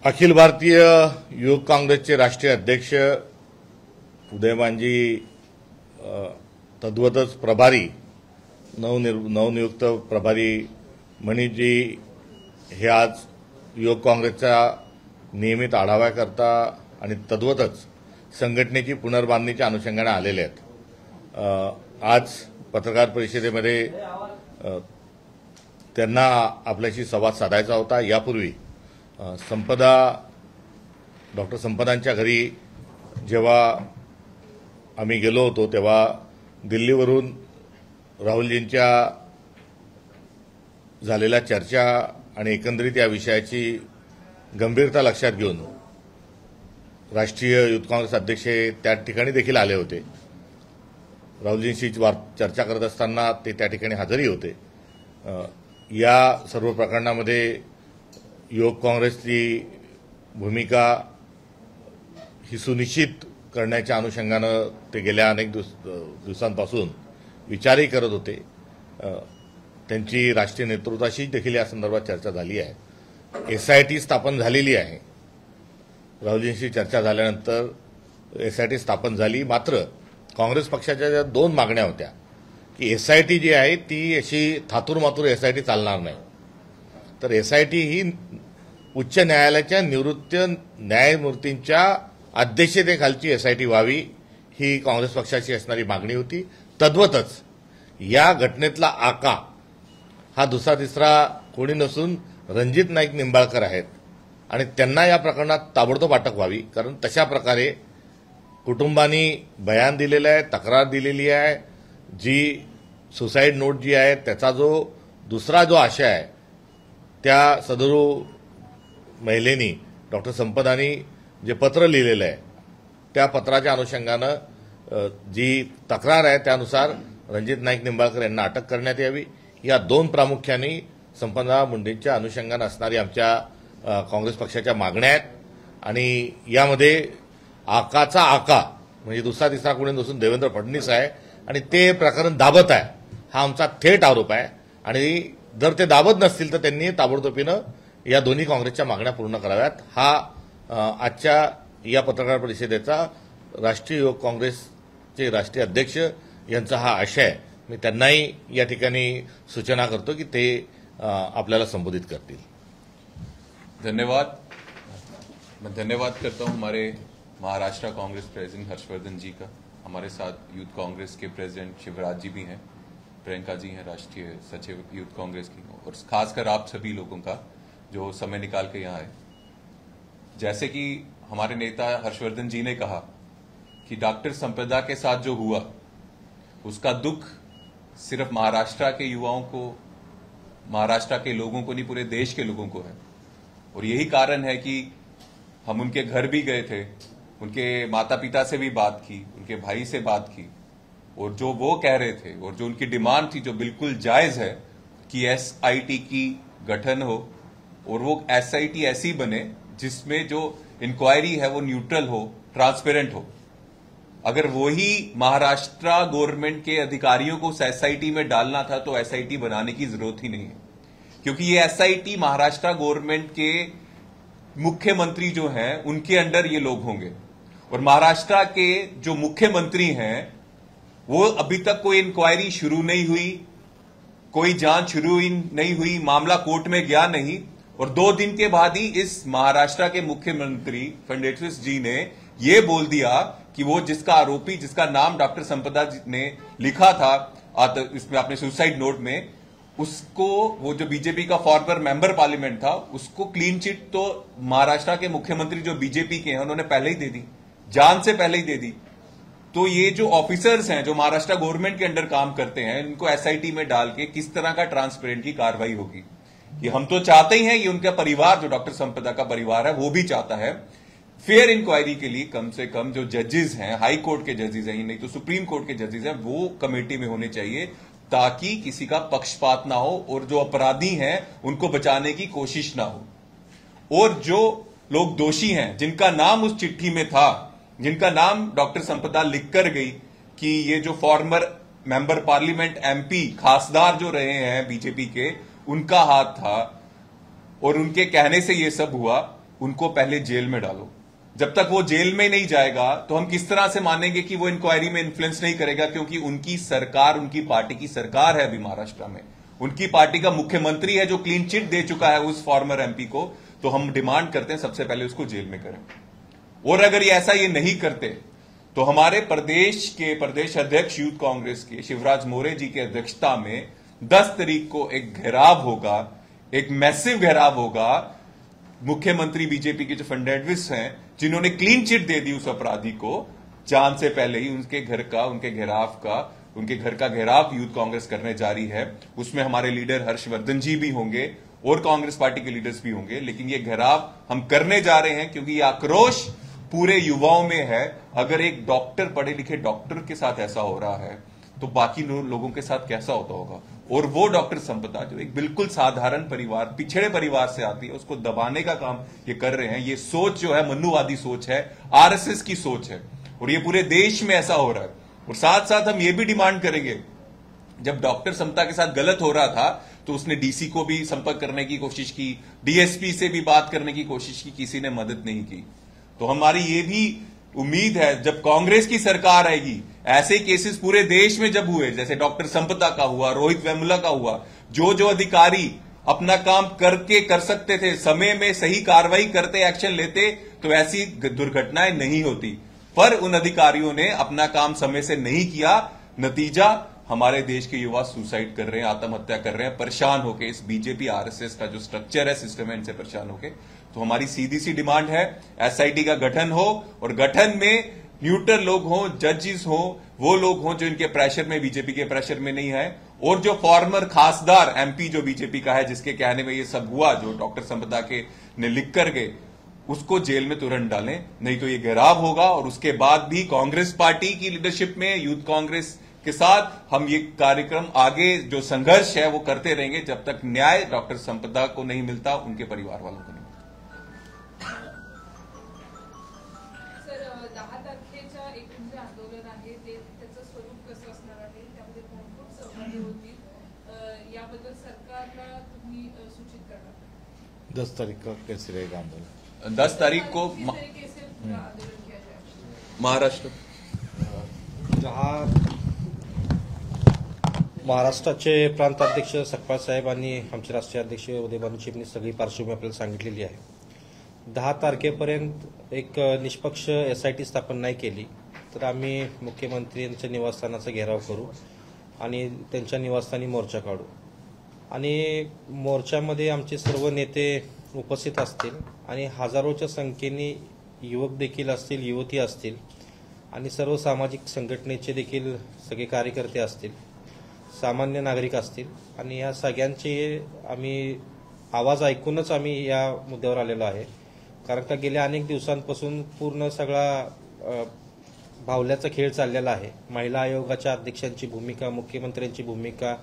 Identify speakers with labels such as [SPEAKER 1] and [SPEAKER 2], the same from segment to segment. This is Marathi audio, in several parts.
[SPEAKER 1] अखिल भारतीय युवक काँग्रेसचे राष्ट्रीय अध्यक्ष उदयमानजी तद्वतच प्रभारी नवनियुक्त प्रभारी मनीषजी हे आज युवक काँग्रेसच्या नियमित आढाव्याकरता आणि तद्वतच संघटनेची पुनर्बांधणीच्या अनुषंगाने आलेले आहेत। आज पत्रकार परिषदेमध्ये त्यांना आपल्याशी संवाद साधायचा होता। यापूर्वी डॉक्टर संपदांच्या घरी जेव्हा आम्ही गेलो होतो तेव्हा दिल्लीवरून राहुलजींच्या झालेल्या चर्चा आणि एकंदरीत या विषयाची गंभीरता लक्षात घेऊन राष्ट्रीय युथ काँग्रेस अध्यक्ष त्या ठिकाणी देखील आले होते। राहुलजींशी चर्चा करत असताना ते त्या ठिकाणी हजरही होते। या सर्व प्रकरणामध्ये युवक काँग्रेसची भूमिका ही सुनिश्चित करण्याच्या अनुषंगानं ते गेल्या अनेक दिवसांपासून विचारही करत होते। त्यांची राष्ट्रीय नेतृत्वाशी देखील या संदर्भात चर्चा झाली आहे। एसआयटी स्थापन झालेली आहे। राहुलजींशी चर्चा झाल्यानंतर एसआयटी स्थापन झाली। मात्र काँग्रेस पक्षाच्या ज्या दोन मागण्या होत्या की एसआयटी जी आहे ती अशी थातूरमातूर एसआयटी चालणार नाही, तर एसआयटी ही उच्च न्यायालयाच्या निवृत्त न्यायमूर्तींच्या अध्यक्षतेखालची एसआयटी व्हावी ही काँग्रेस पक्षाची असणारी मागणी होती। तद्वतच या घटनेतला आका हा दुसरा तिसरा कोणी नसून रणजित नाईक निंबाळकर आहेत आणि त्यांना या प्रकरणात ताबडतोब अटक व्हावी, कारण तशा प्रकारे कुटुंबांनी बयान दिलेलं आहे, तक्रार दिलेली आहे। जी सुसाईड नोट जी आहे त्याचा दुसरा जो आशय आहे त्या सदरू महिलेनी डॉक्टर संपदानी जे पत्र लिहिलेलं आहे त्या पत्राच्या अनुषंगानं जी तक्रार आहे त्यानुसार रणजित नाईक निंबाळकर यांना अटक करण्यात यावी। या दोन प्रामुख्याने संपदा मुंडेंच्या अनुषंगानं असणारी आमच्या काँग्रेस पक्षाच्या मागण्या आहेत आणि यामध्ये आकाचा आका म्हणजे दुसरा तिसरा कोणी नसून देवेंद्र फडणवीस आहे आणि ते प्रकरण दाबत आहे हा आमचा थेट आरोप आहे। आणि जर ते दाबत नसतील तर त्यांनी ताबडतोबीनं या दोन्ही काँग्रेसच्या मागण्या पूर्ण कराव्यात। हा आजच्या या पत्रकार परिषदेचा राष्ट्रीय युवक काँग्रेसचे राष्ट्रीय अध्यक्ष यांचा हा आशय। मी त्यांनाही या ठिकाणी सूचना करतो की ते आपल्याला संबोधित करतील।
[SPEAKER 2] धन्यवाद। मैं धन्यवाद करता हूं हमारे महाराष्ट्र कांग्रेस प्रेसिडेंट हर्षवर्धन जी का। हमारे साथ यूथ कांग्रेस के प्रेसिडेंट शिवराज जी भी हैं, प्रियंका जी हैं राष्ट्रीय सचिव यूथ कांग्रेस की, और खासकर आप सभी लोगों का जो समय निकाल के यहाँ आए। जैसे कि हमारे नेता हर्षवर्धन जी ने कहा कि डॉक्टर संपदा के साथ जो हुआ उसका दुख सिर्फ महाराष्ट्र के युवाओं को, महाराष्ट्र के लोगों को नहीं, पूरे देश के लोगों को है। और यही कारण है कि हम उनके घर भी गए थे, उनके माता पिता से भी बात की, उनके भाई से बात की, और जो वो कह रहे थे और जो उनकी डिमांड थी जो बिल्कुल जायज है कि एसआईटी की गठन हो और वो एसआईटी ऐसी बने जिसमें जो इंक्वायरी है वो न्यूट्रल हो, ट्रांसपेरेंट हो। अगर वही महाराष्ट्र गवर्नमेंट के अधिकारियों को उस एसआईटी में डालना था तो एसआईटी बनाने की जरूरत ही नहीं है, क्योंकि ये एसआईटी महाराष्ट्र गवर्नमेंट के मुख्यमंत्री जो हैं उनके अंडर ये लोग होंगे। और महाराष्ट्र के जो मुख्यमंत्री हैं वो अभी तक कोई इंक्वायरी शुरू नहीं हुई, कोई जांच शुरू नहीं हुई, मामला कोर्ट में गया नहीं, और 2 दिन के बाद ही इस महाराष्ट्र के मुख्यमंत्री फडणवीस जी ने ये बोल दिया कि वो जिसका आरोपी, जिसका नाम डॉक्टर संपदा ने लिखा था इसमें अपने सुसाइड नोट में, उसको वो जो बीजेपी का फॉर्मर मेंबर पार्लियामेंट था उसको क्लीन चिट तो महाराष्ट्र के मुख्यमंत्री जो बीजेपी के हैं उन्होंने पहले ही दे दी, जान से पहले ही दे दी। तो ये जो ऑफिसर्स हैं जो महाराष्ट्र गवर्नमेंट के अंडर काम करते हैं इनको एसआईटी में डाल के किस तरह का ट्रांसपेरेंट की कार्रवाई होगी, ये हम तो चाहते ही हैं, ये उनका परिवार जो डॉक्टर संपदा का परिवार है वो भी चाहता है। फेयर इंक्वायरी के लिए कम से कम जो जजेस हैं, हाई कोर्ट के जजेस हैं, नहीं तो सुप्रीम कोर्ट के जजेस हैं, वो कमेटी में होने चाहिए ताकि किसी का पक्षपात ना हो और जो अपराधी हैं उनको बचाने की कोशिश ना हो। और जो लोग दोषी हैं जिनका नाम उस चिट्ठी में था, जिनका नाम डॉक्टर संपदा लिख कर गई कि ये जो फॉर्मर मेंबर पार्लियामेंट एमपी खासदार जो रहे हैं बीजेपी के, उनका हाथ था और उनके कहने से ये सब हुआ, उनको पहले जेल में डालो। जब तक वो जेल में नहीं जाएगा तो हम किस तरह से मानेंगे कि वो इंक्वायरी में इन्फ्लुएंस नहीं करेगा, क्योंकि उनकी सरकार, उनकी पार्टी की सरकार है अभी महाराष्ट्र में, उनकी पार्टी का मुख्यमंत्री है जो क्लीन चिट दे चुका है उस फॉर्मर एमपी को। तो हम डिमांड करते हैं सबसे पहले उसको जेल में करें। और अगर ये नहीं करते तो हमारे प्रदेश अध्यक्ष यूथ कांग्रेस के शिवराज मोरे जी की अध्यक्षता में 10 तारीख को एक घेराव होगा, एक मैसिव घेराव होगा। मुख्यमंत्री बीजेपी के जो फंडेडविस हैं, जिन्होंने क्लीन चिट दे दी उस अपराधी को, जान से पहले ही उनके घर का घेराव यूथ कांग्रेस करने जारी है। उसमें हमारे लीडर हर्षवर्धन जी भी होंगे और कांग्रेस पार्टी के लीडर्स भी होंगे। लेकिन ये घेराव हम करने जा रहे हैं क्योंकि ये आक्रोश पूरे युवाओं में है। अगर एक डॉक्टर, पढ़े लिखे डॉक्टर के साथ ऐसा हो रहा है तो बाकी लोगों के साथ कैसा होता होगा। और वो डॉक्टर संपदा जो एक बिल्कुल साधारण परिवार, पिछड़े परिवार से आती है, उसको दबाने का काम ये कर रहे हैं। ये सोच जो है मनुवादी सोच है, आरएसएस की सोच है, और ये पूरे देश में ऐसा हो रहा है। और साथ साथ हम ये भी डिमांड करेंगे, जब डॉक्टर समता के साथ गलत हो रहा था तो उसने डीसी को भी संपर्क करने की कोशिश की, डीएसपी से भी बात करने की कोशिश की, किसी ने मदद नहीं की। तो हमारी ये भी उम्मीद है जब कांग्रेस की सरकार आएगी, ऐसे केसेस पूरे देश में जब हुए, जैसे डॉक्टर संपदा का हुआ, रोहित वेमुला का हुआ, जो अधिकारी अपना काम कर सकते थे, समय में सही कार्रवाई करते, एक्शन लेते, तो ऐसी दुर्घटनाएं नहीं होती। पर उन अधिकारियों ने अपना काम समय से नहीं किया। नतीजा, हमारे देश के युवा सुसाइड कर रहे हैं, आत्महत्या कर रहे हैं, परेशान होके। इस बीजेपी आरएसएस का जो स्ट्रक्चर है, सिस्टम है, इनसे परेशान होके। तो हमारी सीधी सी डिमांड है, एसआईटी का गठन हो, और गठन में न्यूट्रल लोग हों, जजेस हों, वो लोग हों जो इनके प्रेशर में, बीजेपी के प्रेशर में नहीं है। और जो फॉर्मर खासदार एमपी जो बीजेपी का है, जिसके कहने में ये सब हुआ, जो डॉक्टर संपदा के ने लिख कर गए, उसको जेल में तुरंत डालें, नहीं तो ये घेराव होगा। और उसके बाद भी कांग्रेस पार्टी की लीडरशिप में, यूथ कांग्रेस के साथ हम ये कार्यक्रम, आगे जो संघर्ष है वो करते रहेंगे जब तक न्याय डॉक्टर संपदा को नहीं मिलता, उनके परिवार वालों को नहीं।
[SPEAKER 3] सर, 10 तारखेच्या एकूण जे आंदोलन आहे त्याचं स्वरूप कसं असणार आहे, त्यामध्ये कोण कोण सहभागी होतील, याबद्दल सरकारला तुम्ही सूचित करणार?
[SPEAKER 1] 10 तारीख का कैसे रहेगा आंदोलन?
[SPEAKER 2] 10 तारीख को
[SPEAKER 3] किस तरीके से आंदोलन किया जाएगा?
[SPEAKER 2] महाराष्ट्र,
[SPEAKER 4] महाराष्ट्राचे प्रांताध्यक्ष सकपाळ साहेब आणि आमचे राष्ट्रीय अध्यक्ष उदयभानु चिमणी सगळी पार्श्वभूमी आपल्याला सांगितलेली आहे। 10 तारखेपर्यंत एक निष्पक्ष एसआयटी स्थापन नाही केली तर आम्ही मुख्यमंत्र्यांच्या निवासस्थानाचा घेराव करू आणि त्यांच्या निवासस्थानी मोर्चा काढू। आणि मोर्चामध्ये आमचे सर्व नेते उपस्थित असतील आणि हजारोच्या संख्येने युवक देखील असतील, युवती असतील आणि सर्व सामाजिक संघटनेचे देखील सगळे कार्यकर्ते असतील, सामान्य नागरिक असतील। आणि या सगळ्यांचे आम्ही आवाज ऐकूनच आम्ही या मुद्द्यावर आलेलो आहे। कारण का गेल्या अनेक दिवसांपासून पूर्ण सगळा भावल्याचा खेळ चाललेला आहे। महिला आयोगाच्या अध्यक्षांची भूमिका, मुख्यमंत्र्यांची भूमिका,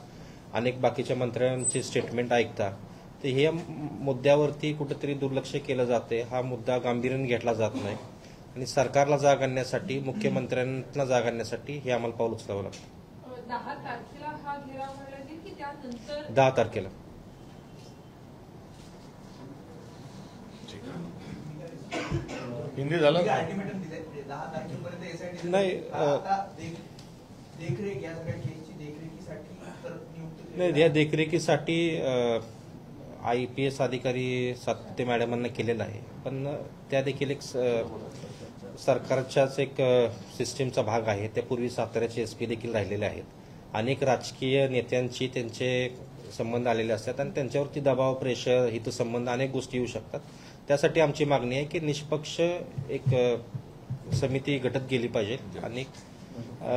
[SPEAKER 4] अनेक बाकीच्या मंत्र्यांचे स्टेटमेंट ऐकता, तर हे मुद्द्यावरती कुठेतरी दुर्लक्ष केलं जाते। हा मुद्दा गांभीर्याने घेतला जात नाही आणि सरकारला जाग आणण्यासाठी, मुख्यमंत्र्यांना जाग आणण्यासाठी हे आम्हाला पाऊल उचलावं लागतं।
[SPEAKER 3] 10 तारखेला हा घेराव भरला जाईल की त्यानंतर?
[SPEAKER 4] 10 तारखेला
[SPEAKER 1] हिंदी झालं ना?
[SPEAKER 5] अल्टिमेटम दिलंय 10 तारखेपर्यंत एसआयटी
[SPEAKER 4] नाही,
[SPEAKER 5] देखरेख या सगळ्या केसची देखरेखीसाठी तर नियुक्त
[SPEAKER 4] नाही, या देखरेखीसाठी IPS अधिकारी सातपुते मॅडमांना केलेला आहे, पण त्या देखील एक सरकारच्याच एक सिस्टीमचा भाग आहे। त्यापूर्वी साताऱ्याचे SP देखील राहिलेले आहेत। अनेक राजकीय नेत्यांची त्यांचे संबंध आलेले असतात आणि त्यांच्यावरती दबाव, प्रेशर, हितसंबंध, अनेक गोष्टी येऊ शकतात। त्यासाठी आमची मागणी आहे की निष्पक्ष एक समिती गठीत केली पाहिजे आणि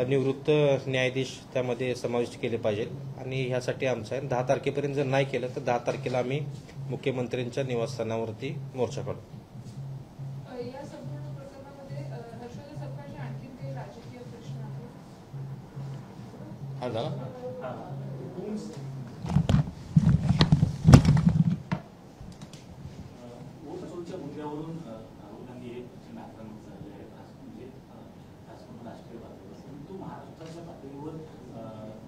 [SPEAKER 4] निवृत्त न्यायाधीश त्यामध्ये समाविष्ट केले पाहिजे। आणि ह्यासाठी आमचं आहे 10 तारखेपर्यंत जर नाही केलं तर 10 तारखेला आम्ही मुख्यमंत्र्यांच्या निवासस्थानावरती मोर्चा काढू।
[SPEAKER 3] या संपूर्ण प्रकरणामध्ये हर्षवर्धन सरकारचे आणखी काही राजकीय प्रश्न आहेत?
[SPEAKER 1] हा झाला?
[SPEAKER 6] ऊसतोडच्या मुद्द्यावरून राहुल गांधी हे पश्चिम आक्रमक झाले आहेत, म्हणजे राष्ट्रीय पातळीवर, परंतु महाराष्ट्राच्या पातळीवर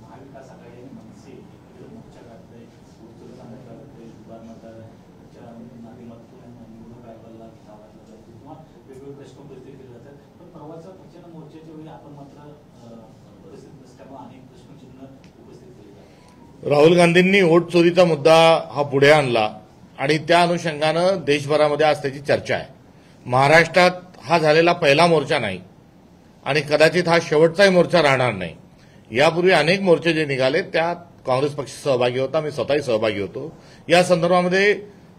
[SPEAKER 6] महाविकास आघाडी आणि मनसे एकत्र मोर्चा काढतंय, ऊसतोड बंद करतंय, उभारण्याच्या माध्यमातून निवडणूक आयोगाला आपण मात्र परिस्थिती नसल्यामुळे अनेक प्रश्नचिन्ह उपस्थित केले जातात.
[SPEAKER 1] राहुल गांधींनी वोट चोरीचा मुद्दा हा पुढे आणला आणि त्या अनुषंगानं देशभरामध्ये आज त्याची चर्चा आहे. महाराष्ट्रात हा झालेला पहिला मोर्चा नाही आणि कदाचित हा शेवटचाही मोर्चा राहणार नाही. यापूर्वी अनेक मोर्चे जे निघाले त्यात काँग्रेस पक्ष सहभागी होता, मी स्वतःही सहभागी होतो. या संदर्भामध्ये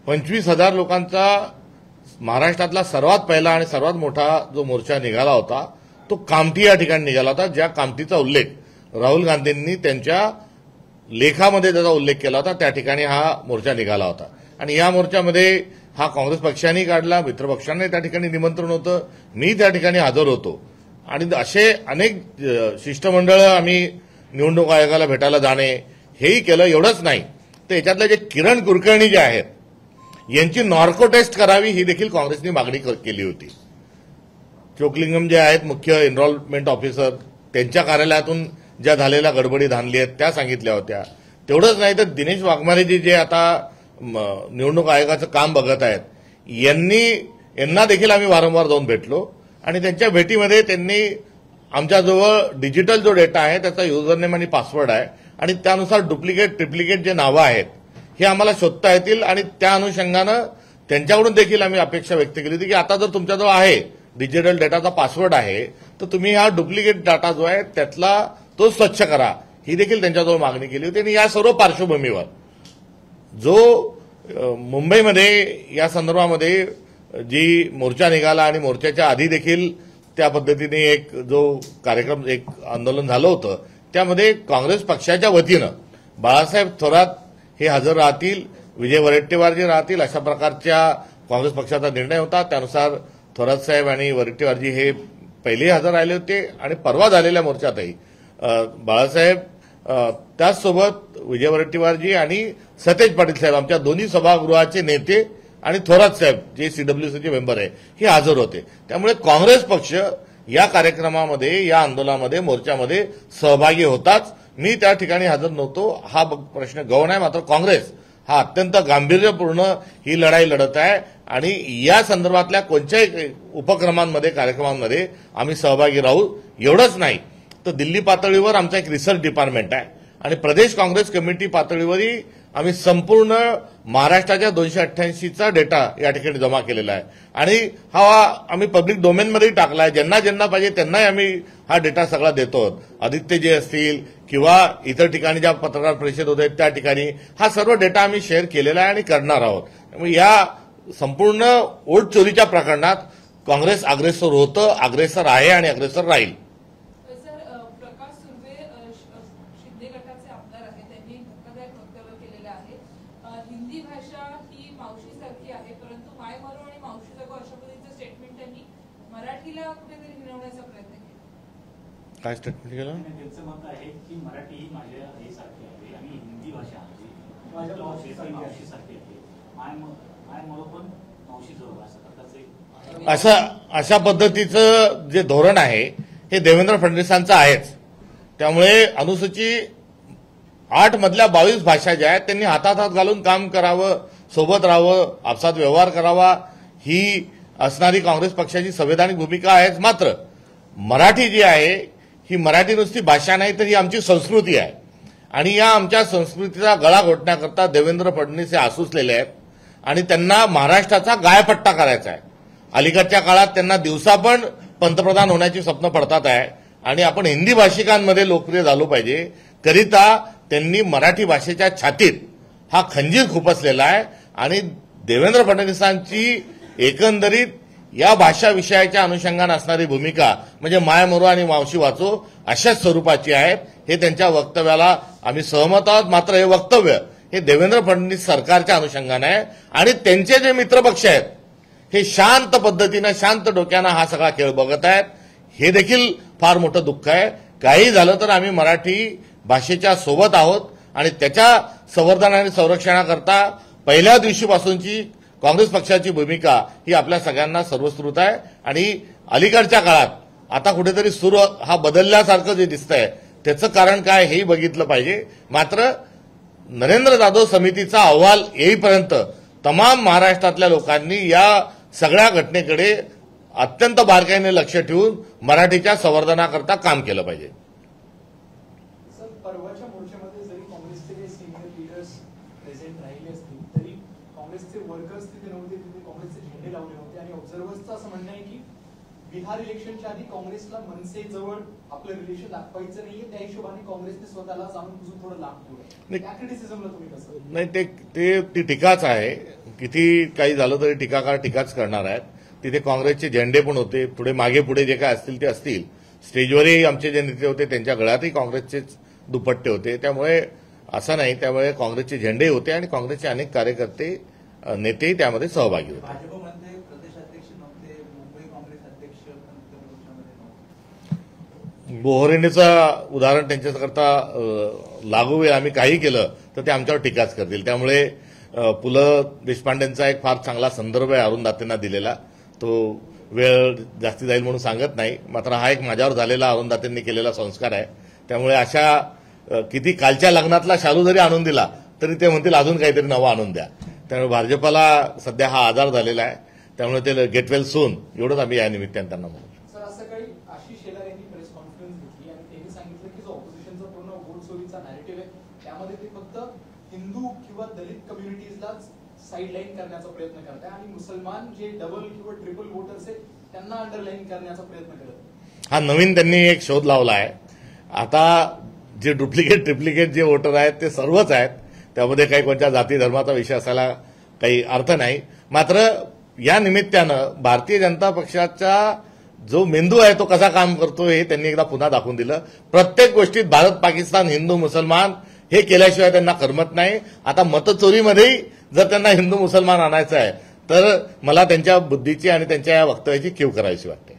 [SPEAKER 1] 25,000 लोकांचा महाराष्ट्रातला सर्वात पहिला आणि सर्वात मोठा जो मोर्चा निघाला होता तो कामठी या ठिकाणी निघाला होता, ज्या कामठीचा उल्लेख राहुल गांधींनी त्यांच्या लेखामध्ये त्याचा उल्लेख केला होता. त्या ठिकाणी हा मोर्चा निघाला होता आणि या मोर्चामध्ये हा काँग्रेस पक्षाने काढला, मित्रपक्षांनी त्या ठिकाणी निमंत्रण होतं, मी त्या ठिकाणी हजर होतो आणि असे अनेक शिष्टमंडळ आम्ही निवडणूक आयोगाला भेटायला जाणे हेही केलं. एवढंच नाही तर याच्यातले जे किरण कुलकर्णी जे आहेत यांची नॉर्को टेस्ट करावी ही देखील काँग्रेसने मागणी केली होती. चोकलिंगम जे आहेत मुख्य एनरोलमेंट ऑफिसर, त्यांच्या कार्यालयातून ज्या झालेल्या गडबडी धानली आहेत त्या सांगितल्या होत्या. तेवढंच नाही तर दिनेश वाघमारेजी जे आता निवडणूक आयोगाचं काम बघत आहेत यांना देखील आम्ही वारंवार जाऊन भेटलो आणि त्यांच्या भेटीमध्ये त्यांनी आमच्याजवळ डिजिटल जो डेटा आहे त्याचा युजरनेम आणि पासवर्ड आहे आणि त्यानुसार डुप्लिकेट ट्रिप्लिकेट जे नावं आहेत हे आम्हाला शोधता येतील आणि त्या अनुषंगानं त्यांच्याकडून देखील आम्ही अपेक्षा व्यक्त केली होती की आता जर तुमच्याजवळ आहे डिजिटल डेटाचा पासवर्ड आहे तर तुम्ही हा डुप्लिकेट डाटा जो आहे त्यातला तो स्वच्छ करा, ही देखील त्यांच्याजवळ मागणी केली होती. आणि या सर्व पार्श्वभूमीवर जो मुंबईमध्ये या संदर्भामध्ये जी मोर्चा निघाला आणि मोर्चाच्या आधी देखील त्या पद्धतीने एक जो कार्यक्रम एक आंदोलन झालं होतं त्यामध्ये काँग्रेस पक्षाच्या वतीनं बाळासाहेब थोरात हे हजर राहतील, विजय वडेट्टीवार जे राहतील अशा प्रकारच्या काँग्रेस पक्षाचा निर्णय होता. त्यानुसार थोरात साहेब आणि वडेट्टीवारजी हे पहिलेही हजर राहिले होते आणि परवा झालेल्या मोर्चातही बाळासाहेब त्याचसोबत विजय वडेट्टीवारजी आणि सतेज पाटील साहेब आमच्या दोन्ही सभागृहाचे नेते आणि थोरात साहेब जे सीडब्ल्यूसीचे मेंबर आहे हे हजर होते. त्यामुळे काँग्रेस पक्ष या कार्यक्रमामध्ये या आंदोलनामध्ये मोर्चामध्ये सहभागी होताच. मी त्या ठिकाणी हजर नव्हतो हा प्रश्न गौण आहे, मात्र काँग्रेस हा अत्यंत गांभीर्यपूर्ण ही लढाई लढत आहे आणि या संदर्भातल्या कोणत्याही उपक्रमांमध्ये कार्यक्रमांमध्ये आम्ही सहभागी राहू. एवढंच नाही तर दिल्ली पातळीवर आमचा एक रिसर्च डिपार्टमेंट आहे आणि प्रदेश काँग्रेस कमिटी पातळीवरही आम्ही संपूर्ण महाराष्ट्राच्या 288चा डेटा या ठिकाणी जमा केलेला आहे आणि हा आम्ही पब्लिक डोमेनमध्येही टाकला आहे. ज्यांना पाहिजे त्यांनाही आम्ही हा डेटा सगळा देतो. आदित्य जे असतील किंवा इतर ठिकाणी ज्या पत्रकार परिषद होत आहेत त्या ठिकाणी हा सर्व डेटा आम्ही शेअर केलेला आहे आणि करणार आहोत. त्यामुळे या संपूर्ण वोट चोरीच्या प्रकरणात काँग्रेस अग्रेसर होतं, अग्रेसर आहे आणि अग्रेसर राहील.
[SPEAKER 3] प्रकाश सुर्वे शिंदे गटाचे आमदार आहेत, त्यांनी धक्कादायक वक्तव्य केलेलं आहे. हिंदी भाषा ही मावशीसारखी आहे, परंतु माय मरो आणि मावशी जगो अशा पद्धतीचं स्टेटमेंट त्यांनी मराठीला कुठेतरी हिणवण्याचा प्रयत्न केला.
[SPEAKER 1] काय स्टेटमेंट केलं?
[SPEAKER 6] त्यांचं मत आहे की मराठी ही माझ्या आईसारखी आहे आणि हिंदी भाषा माझ्या मावशीसारखी आहे. माय मरो पण मावशी जवळ असं प्रकारचं
[SPEAKER 1] अशा पद्धतीचं जे धोरण आहे हे देवेंद्र फडणवीसांचं आहेच. त्यामुळे अनुसूची 8 मधल्या 22 भाषा ज्या आहेत त्यांनी हातात हात घालून काम करावं, सोबत राहावं, आपसात व्यवहार करावा ही असणारी काँग्रेस पक्षाची संवैधानिक भूमिका आहेच. मात्र मराठी जी आहे ही मराठी नुसती भाषा नाही तर ही आमची संस्कृती आहे आणि या आमच्या संस्कृतीचा गळा घोटण्याकरता देवेंद्र फडणवीस हे आसुसलेले आहेत आणि त्यांना महाराष्ट्राचा गायपट्टा करायचा आहे. अलीकडच्या काळात त्यांना दिवसा पण पंतप्रधान होण्याची स्वप्न पडतात आहे आणि आपण हिंदी भाषिकांमध्ये लोकप्रिय झालो पाहिजे करिता त्यांनी मराठी भाषेच्या छातीत हा खंजीर खुपसलेला आहे आणि देवेंद्र फडणवीसांची एकंदरीत या भाषा विषयाच्या अनुषंगाने असणारी भूमिका म्हणजे माय मरो आणि मावशी वाचो अशाच स्वरूपाची आहे. हे त्यांच्या वक्तव्याला आम्ही सहमत आहोत. मात्र हे वक्तव्य हे देवेंद्र फडणवीस सरकारच्या अनुषंगाने आहे आणि त्यांचे जे मित्रपक्ष आहेत हे शांत पद्धतीनं शांत डोक्यानं हा सगळा खेळ बघत आहेत. हे देखील फार मोठं दुःख आहे. काही झालं तर आम्ही मराठी भाषेच्या सोबत आहोत आणि त्याच्या संवर्धन आणि संरक्षणाकरता पहिल्या दिवशीपासूनची काँग्रेस पक्षाची भूमिका ही आपल्या सगळ्यांना सर्वश्रुत आहे आणि अलीकडच्या काळात आता कुठेतरी सूर हा बदलल्यासारखं जे दिसतंय त्याचं कारण काय हेही बघितलं पाहिजे. मात्र नरेंद्र जाधव समितीचा अहवाल येईपर्यंत तमाम महाराष्ट्रातल्या लोकांनी या सगळ्या घटनेकडे अत्यंत बारकाईने लक्ष ठेवून मराठीच्या संवर्धनाकरता काम केलं पाहिजे.
[SPEAKER 7] सर, परवाच्या मोर्चामध्ये जरी काँग्रेसचे काही सिनियर लीडर्स प्रेझेंट राहिले असतील तरी काँग्रेसचे वर्कर्स तिथे नव्हते, तिथे काँग्रेसचे झेंडे लावले होते आणि ऑब्झर्वर्सचं असं म्हणणं आहे की बिहार इलेक्शनच्या आधी काँग्रेसला मनसेजवळ आपलं रिलेशन दाखवायचं नाहीये, त्या हिशोबाने काँग्रेसने स्वतःला जाणून बुजून थोडं लांब ठेवलं. त्या क्रिटिसिझमला तुम्ही कसं?
[SPEAKER 1] नाही, ती टीकाच आहे. किती काही झालं तरी टीकाकार टीकाच करणार आहेत. तिथे काँग्रेसचे झेंडे पण होते, पुढे मागे पुढे जे काय असतील ते असतील. स्टेजवरही आमचे जे नेते होते त्यांच्या गळ्यातही काँग्रेसचेच दुपट्टे होते. त्यामुळे असं नाही, त्यामुळे काँग्रेसचे झेंडे होते आणि काँग्रेसचे अनेक कार्यकर्ते नेतेही त्यामध्ये सहभागी होते.
[SPEAKER 5] भाजपमध्ये प्रदेशाध्यक्ष नव्हते, मुंबई काँग्रेस अध्यक्ष पण त्या मोर्चामध्ये नव्हते.
[SPEAKER 1] बोहरेनेचं उदाहरण त्यांच्याकरता लागू वेळ आम्ही काही केलं तर ते आमच्यावर टीकाच करतील. त्यामुळे पु ल देशपांडेंचा एक फार चांगला संदर्भ आहे अरुंधतींना दिलेला. तो वेळ जास्ती जाईल म्हणून सांगत नाही, मात्र हा एक माझ्यावर झालेला अरुंधतींनी केलेला संस्कार आहे. त्यामुळे अशा किती कालच्या लग्नातला शालू जरी आणून दिला तरी ते म्हणतील अजून काहीतरी नवं आणून द्या. त्यामुळे भाजपला सध्या हा आजार झालेला आहे. त्यामुळे ते गेट वेल सून एवढंच आम्ही या निमित्ताने त्यांना म्हणू.
[SPEAKER 7] सर, आज सकाळी आशिष शेलार यांनी प्रेस कॉन्फरन्स घेतली आणि त्यांनी सांगितलं की जो ऑपोजिशनचा पूर्ण वोट चोरीचा नॅरेटिव्ह आहे त्यामध्ये ते फक्त हिंदू किंवा दलित कम्युनिटीजलाच साईडलाईन करण्याचा प्रयत्न करत आहे आणि मुसलमान जे डबल किंवा ट्रिपल वोटर्स आहेत त्यांना अंडरलाईन करण्याचा प्रयत्न करत आहे.
[SPEAKER 1] हा नवीन त्यांनी एक शोध लावला आहे. आता जे डुप्लिकेट ट्रिप्लिकेट जे वोटर आहेत ते सर्वच आहेत. त्यामध्ये काही कोणत्या जाती धर्माचा विषय असायला काही अर्थ नाही. मात्र या निमित्तानं भारतीय जनता पक्षाचा जो मेंदू आहे तो कसा काम करतो हे त्यांनी एकदा पुन्हा दाखवून दिलं. प्रत्येक गोष्टीत भारत पाकिस्तान हिंदू मुसलमान हे केल्याशिवाय त्यांना करमत नाही. आता मतचोरीमध्येही जर त्यांना हिंदू मुसलमान आणायचं आहे तर मला त्यांच्या बुद्धीची आणि त्यांच्या या वक्तव्याची कीव करायची वाटते.